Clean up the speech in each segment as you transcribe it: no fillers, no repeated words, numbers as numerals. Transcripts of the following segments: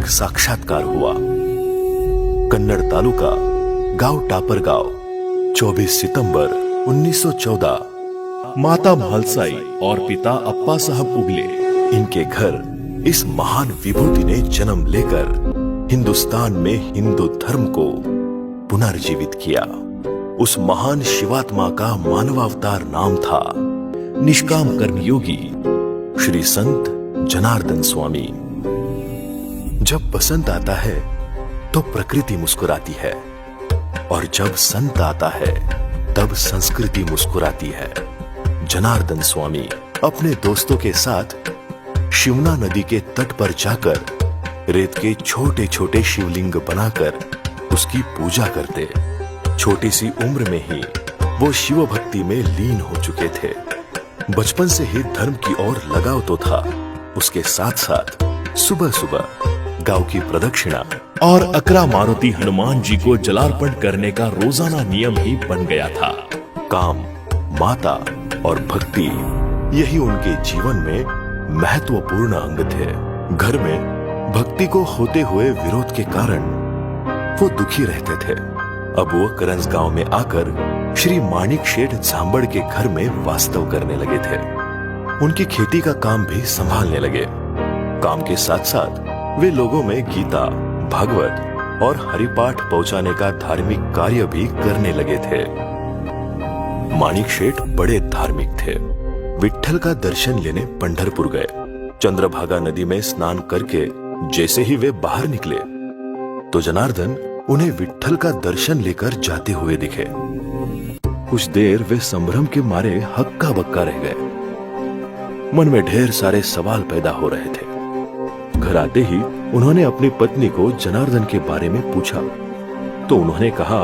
एक साक्षात्कार हुआ। कन्नड़ तालुका गांव टापरगांव 24 सितंबर 1914। माता म्हालसाई और पिता अप्पा साहब उगले। इनके घर इस महान विभूति ने जन्म लेकर हिंदुस्तान में हिंदू धर्म को पुनर्जीवित किया। उस महान शिवात्मा का मानवावतार नाम था निष्काम कर्मयोगी श्री संत जनार्दन स्वामी। जब बसंत आता है तो प्रकृति मुस्कुराती है, और जब संत आता है तब संस्कृति मुस्कुराती है। जनार्दन स्वामी अपने दोस्तों के साथ शिवना नदी के तट पर जाकर रेत के छोटे छोटे शिवलिंग बनाकर उसकी पूजा करते। छोटी सी उम्र में ही वो शिव भक्ति में लीन हो चुके थे। बचपन से ही धर्म की ओर लगाव तो था, उसके साथ साथ सुबह सुबह गांव की प्रदक्षिणा और अकरा मारुति हनुमान जी को जलार्पण करने का रोजाना नियम ही बन गया था। काम, माता और भक्ति, यही उनके जीवन में महत्वपूर्ण अंग थे। घर में भक्ति को होते हुए विरोध के कारण वो दुखी रहते थे। अब वो करंज गांव में आकर श्री माणिक शेठ झांबड़ के घर में वास्तव करने लगे थे। उनकी खेती का काम भी संभालने लगे। काम के साथ साथ वे लोगों में गीता, भागवत और हरिपाठ पहुंचाने का धार्मिक कार्य भी करने लगे थे। माणिक शेठ बड़े धार्मिक थे। विट्ठल का दर्शन लेने पंढरपुर गए। चंद्रभागा नदी में स्नान करके जैसे ही वे बाहर निकले तो जनार्दन उन्हें विट्ठल का दर्शन लेकर जाते हुए दिखे। कुछ देर वे संभ्रम के मारे हक्का बक्का रह गए। मन में ढेर सारे सवाल पैदा हो रहे थे। घर आते ही उन्होंने अपनी पत्नी को जनार्दन के बारे में पूछा तो उन्होंने कहा,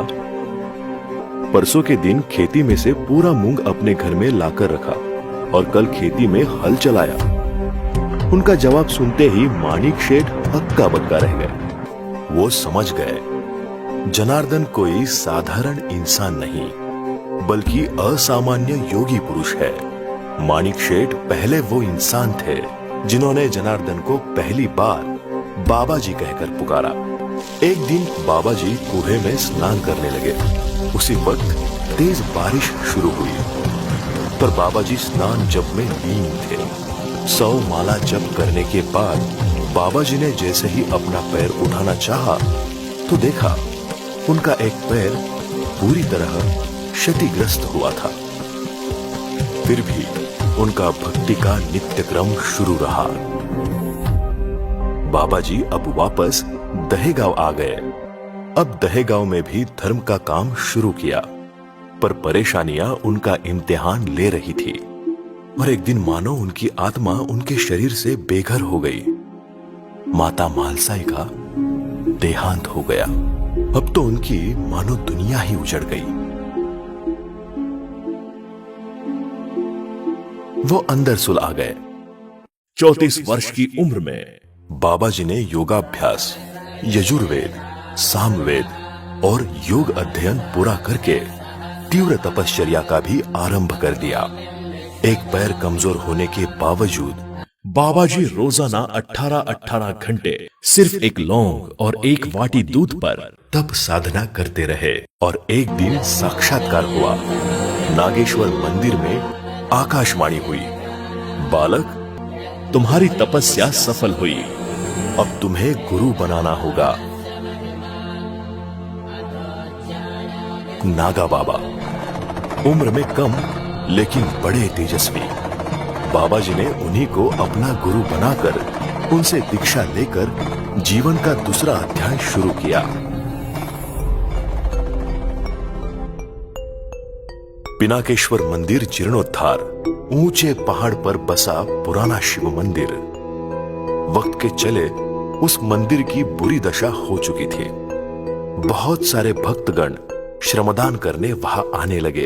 परसों के दिन खेती में से पूरा मूंग अपने घर में लाकर रखा और कल खेती में हल चलाया। उनका जवाब सुनते ही माणिक शेठ हक्का बक्का रह गए। वो समझ गए जनार्दन कोई साधारण इंसान नहीं बल्कि असामान्य योगी पुरुष है। माणिक शेठ पहले वो इंसान थे जिन्होंने जनार्दन को पहली बार बाबा जी कहकर पुकारा। एक दिन बाबा जी कुएं में स्नान करने लगे। उसी वक्त तेज बारिश शुरू हुई, पर बाबा जी स्नान जप में लीन थे। 100 माला जप करने के बाद बाबा जी ने जैसे ही अपना पैर उठाना चाहा तो देखा उनका एक पैर पूरी तरह क्षतिग्रस्त हुआ था। फिर भी उनका भक्ति का नित्य क्रम शुरू रहा। बाबा जी अब वापस दहेगांव आ गए। अब दहेगांव में भी धर्म का काम शुरू किया, पर परेशानियां उनका इम्तिहान ले रही थी। और एक दिन मानो उनकी आत्मा उनके शरीर से बेघर हो गई। माता म्हालसाई का देहांत हो गया। अब तो उनकी मानो दुनिया ही उजड़ गई। वो अंदर सुलह गए। 34 वर्ष की उम्र में बाबा जी ने योगाभ्यास, यजुर्वेद, सामवेद और योग अध्ययन पूरा करके तीव्र तपश्चर्या का भी आरंभ कर दिया। एक पैर कमजोर होने के बावजूद बाबा जी रोजाना 18-18 घंटे सिर्फ एक लौंग और एक वाटी दूध पर तप साधना करते रहे। और एक दिन साक्षात्कार हुआ। नागेश्वर मंदिर में आकाशवाणी हुई, बालक, तुम्हारी तपस्या सफल हुई, अब तुम्हें गुरु बनाना होगा। नागा बाबा, उम्र में कम लेकिन बड़े तेजस्वी, बाबा जी ने उन्हीं को अपना गुरु बनाकर उनसे दीक्षा लेकर जीवन का दूसरा अध्याय शुरू किया। पिनाकेश्वर मंदिर जीर्णोद्धार, ऊंचे पहाड़ पर बसा पुराना शिव मंदिर। वक्त के चले उस मंदिर की बुरी दशा हो चुकी थी। बहुत सारे भक्तगण श्रमदान करने वहां आने लगे।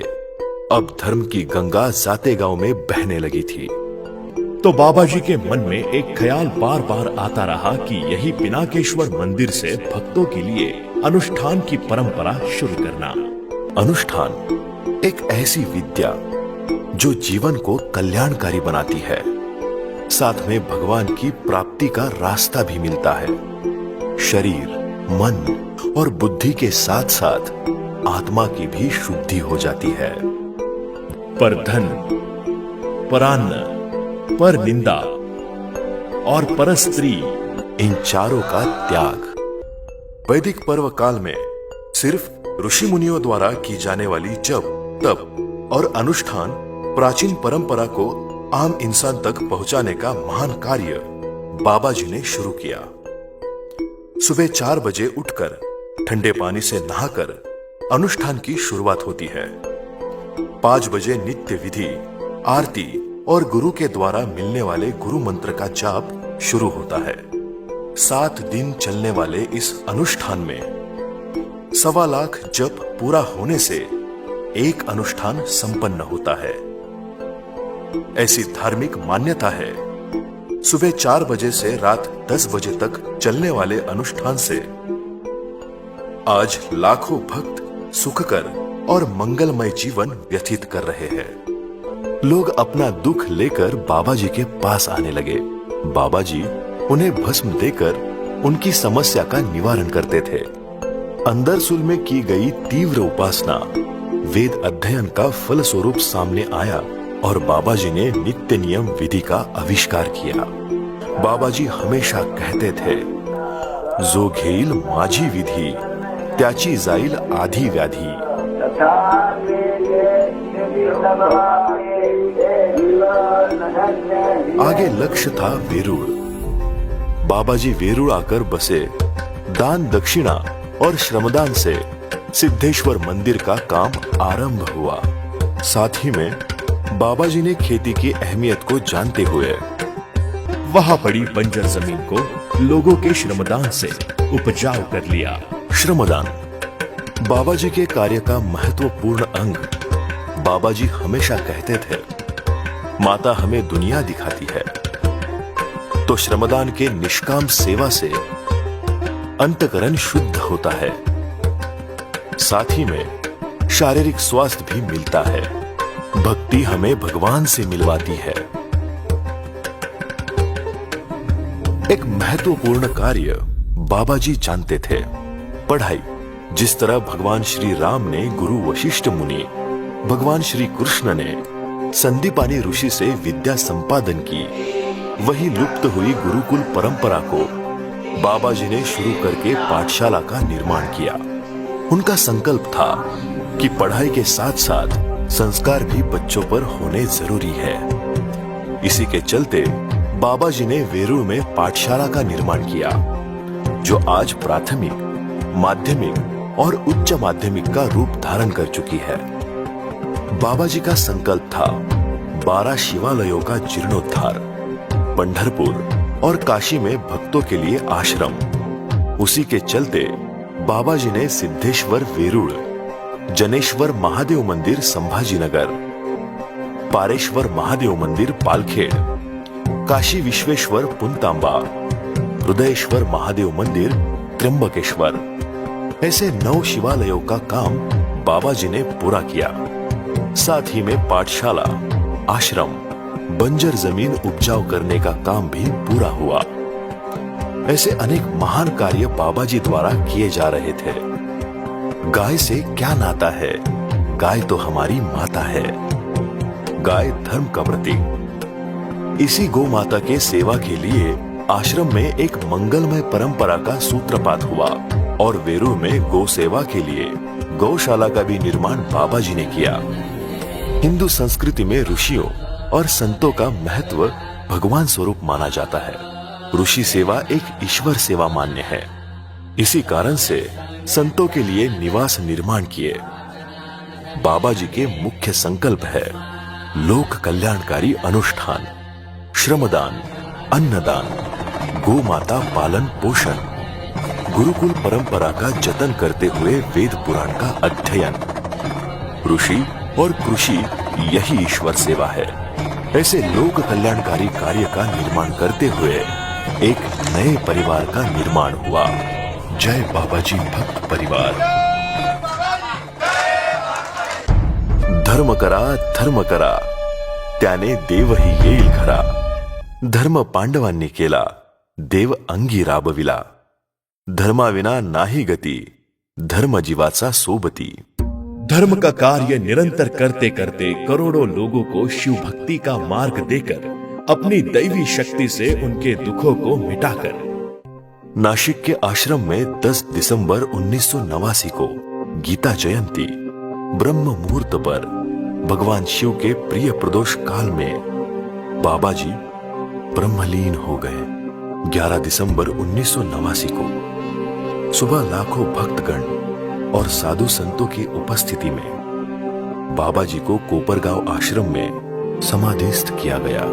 अब धर्म की गंगा जाते गांव में बहने लगी थी। तो बाबा जी के मन में एक ख्याल बार बार आता रहा कि यही पिनाकेश्वर मंदिर से भक्तों के लिए अनुष्ठान की परंपरा शुरू करना। अनुष्ठान एक ऐसी विद्या जो जीवन को कल्याणकारी बनाती है, साथ में भगवान की प्राप्ति का रास्ता भी मिलता है। शरीर, मन और बुद्धि के साथ साथ आत्मा की भी शुद्धि हो जाती है। पर धन, परान्न, पर निंदा और परस्त्री, इन चारों का त्याग। वैदिक पर्व काल में सिर्फ ऋषि मुनियों द्वारा की जाने वाली जप, तप और अनुष्ठान प्राचीन परंपरा को आम इंसान तक पहुंचाने का महान कार्य बाबा जी ने शुरू किया। सुबह 4 बजे उठकर ठंडे पानी से नहाकर अनुष्ठान की शुरुआत होती है। 5 बजे नित्य विधि, आरती और गुरु के द्वारा मिलने वाले गुरु मंत्र का जाप शुरू होता है। 7 दिन चलने वाले इस अनुष्ठान में 1.25 लाख जप पूरा होने से एक अनुष्ठान संपन्न होता है। ऐसी धार्मिक मान्यता है। सुबह 4 बजे से रात 10 बजे तक चलने वाले अनुष्ठान से आज लाखों भक्त सुखकर और मंगलमय जीवन व्यतीत कर रहे हैं। लोग अपना दुख लेकर बाबा जी के पास आने लगे। बाबा जी उन्हें भस्म देकर उनकी समस्या का निवारण करते थे। अंदरसुल में की गई तीव्र उपासना, वेद अध्ययन का फल स्वरूप सामने आया और बाबा जी ने नित्य नियम विधि का आविष्कार किया। बाबा जी हमेशा कहते थे, जो घेईल माझी विधि, त्याची जाईल आधी व्याधी। आगे लक्ष्य था वेरूळ। बाबा जी वेरूळ आकर बसे। दान, दक्षिणा और श्रमदान से सिद्धेश्वर मंदिर का काम आरंभ हुआ। साथ ही में बाबा जी ने खेती की अहमियत को जानते हुए वहां पड़ी बंजर जमीन को लोगों के श्रमदान से उपजाऊ कर लिया। श्रमदान बाबा जी के कार्य का महत्वपूर्ण अंग। बाबा जी हमेशा कहते थे, माता हमें दुनिया दिखाती है, तो श्रमदान के निष्काम सेवा से अंतकरण शुद्ध होता है। साथ ही में शारीरिक स्वास्थ्य भी मिलता है। भक्ति हमें भगवान से मिलवाती है। एक महत्वपूर्ण कार्य बाबा जी जानते थे, पढ़ाई। जिस तरह भगवान श्री राम ने गुरु वशिष्ठ मुनि, भगवान श्री कृष्ण ने संदीपानी ऋषि से विद्या संपादन की, वही लुप्त हुई गुरुकुल परंपरा को बाबा जी ने शुरू करके पाठशाला का निर्माण किया। उनका संकल्प था कि पढ़ाई के साथ साथ संस्कार भी बच्चों पर होने जरूरी है। इसी के चलते बाबा जी ने वेरूळ में पाठशाला का निर्माण किया, जो आज प्राथमिक, माध्यमिक और उच्च माध्यमिक का रूप धारण कर चुकी है। बाबा जी का संकल्प था 12 शिवालयों का जीर्णोद्धार, पंढरपुर और काशी में भक्तों के लिए आश्रम। उसी के चलते बाबा जी ने सिद्धेश्वर वेरूळ, जनेश्वर महादेव मंदिर संभाजीनगर, पारेश्वर महादेव मंदिर पालखेड, काशी विश्वेश्वर पुनतांबा, हृदयेश्वर महादेव मंदिर त्र्यंबकेश्वर, ऐसे 9 शिवालयों का काम बाबा जी ने पूरा किया। साथ ही में पाठशाला, आश्रम, बंजर जमीन उपजाऊ करने का काम भी पूरा हुआ। ऐसे अनेक महान कार्य बाबा जी द्वारा किए जा रहे थे। गाय से क्या नाता है? गाय तो हमारी माता है। गाय धर्म का प्रतीक। इसी गौ माता के सेवा के लिए आश्रम में एक मंगलमय परंपरा का सूत्रपात हुआ और वेरूळ में गौ सेवा के लिए गौशाला का भी निर्माण बाबा जी ने किया। हिंदू संस्कृति में ऋषियों और संतों का महत्व भगवान स्वरूप माना जाता है। ऋषि सेवा एक ईश्वर सेवा मान्य है। इसी कारण से संतों के लिए निवास निर्माण किए। बाबा जी के मुख्य संकल्प है लोक कल्याणकारी अनुष्ठान, श्रमदान, अन्नदान, गौ माता पालन पोषण, गुरुकुल परंपरा का जतन करते हुए वेद पुराण का अध्ययन। ऋषि और कृषि यही ईश्वर सेवा है। ऐसे लोक कल्याणकारी कार्य का निर्माण करते हुए एक नए परिवार का निर्माण हुआ। जय बाबा जी भक्त परिवार। धर्म करा त्याने देवही येईल खरा। धर्म पांडवांनी केला, देव अंगी राबविला। धर्माविना नाही गती, धर्म जीवाचा सोबती। धर्म का कार्य निरंतर करते करते करोड़ों लोगों को शिव भक्ति का मार्ग देकर अपनी दैवी शक्ति से उनके दुखों को मिटाकर नासिक के आश्रम में 10 दिसंबर 1989 को गीता जयंती ब्रह्म मुहूर्त पर भगवान शिव के प्रिय प्रदोष काल में बाबा जी ब्रह्मलीन हो गए। 11 दिसंबर 1989 को सुबह लाखों भक्तगण और साधु संतों की उपस्थिति में बाबा जी को कोपरगांव आश्रम में समाधिस्थ किया गया।